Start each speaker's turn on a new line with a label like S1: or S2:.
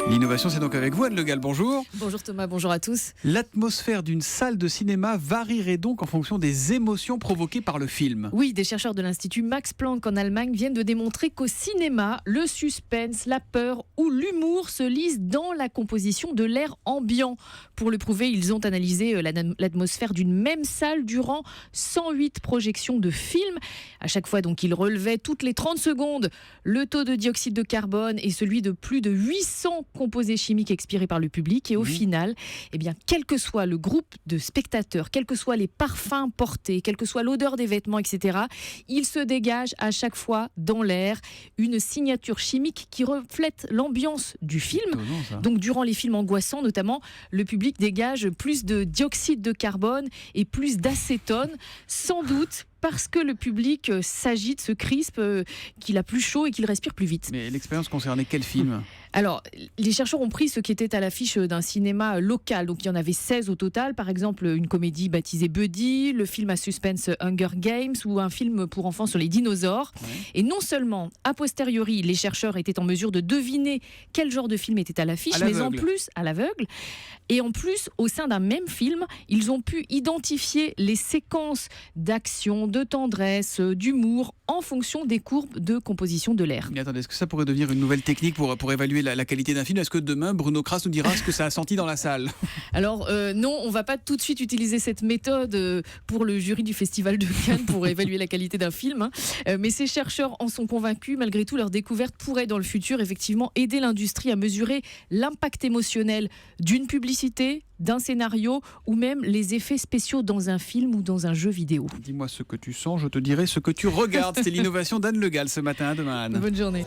S1: L'innovation, c'est donc avec vous, Anne Le Gall. Bonjour.
S2: Bonjour Thomas, bonjour à tous.
S1: L'atmosphère d'une salle de cinéma varierait donc en fonction des émotions provoquées par le film.
S2: Oui, des chercheurs de l'Institut Max Planck en Allemagne viennent de démontrer qu'au cinéma, le suspense, la peur ou l'humour se lisent dans la composition de l'air ambiant. Pour le prouver, ils ont analysé l'atmosphère d'une même salle durant 108 projections de films. À chaque fois, donc, ils relevaient toutes les 30 secondes le taux de dioxyde de carbone et celui de plus de 800 composés chimiques expirés par le public. Et au final, eh bien, quel que soit le groupe de spectateurs, quels que soient les parfums portés, quelle que soit l'odeur des vêtements, etc., il se dégage à chaque fois dans l'air une signature chimique qui reflète l'ambiance du film.
S1: Étonnant,
S2: Donc durant les films angoissants notamment, le public dégage plus de dioxyde de carbone et plus d'acétone, sans doute parce que le public s'agite, se crispe, qu'il a plus chaud et qu'il respire plus vite.
S1: Mais l'expérience concernait quel film ?
S2: Alors, les chercheurs ont pris ce qui était à l'affiche d'un cinéma local. Donc, il y en avait 16 au total. Par exemple, une comédie baptisée Buddy, le film à suspense Hunger Games ou un film pour enfants sur les dinosaures. Ouais. Et non seulement, a posteriori, les chercheurs étaient en mesure de deviner quel genre de film était à l'affiche, mais en plus, à l'aveugle. Et en plus, au sein d'un même film, ils ont pu identifier les séquences d'action, de tendresse, d'humour en fonction des courbes de composition de l'air.
S1: Mais attendez, est-ce que ça pourrait devenir une nouvelle technique pour évaluer la qualité d'un film ? Est-ce que demain, Bruno Kras nous dira ce que ça a senti dans la salle ?
S2: Alors non, on ne va pas tout de suite utiliser cette méthode pour le jury du Festival de Cannes pour évaluer la qualité d'un film. Mais ces chercheurs en sont convaincus. Malgré tout, leur découverte pourrait dans le futur effectivement aider l'industrie à mesurer l'impact émotionnel d'une publicité, d'un scénario ou même les effets spéciaux dans un film ou dans un jeu vidéo.
S1: Dis-moi ce que tu sens, je te dirai ce que tu regardes. C'est l'innovation d'Anne Le Gall ce matin. À demain, Anne.
S2: Bonne journée.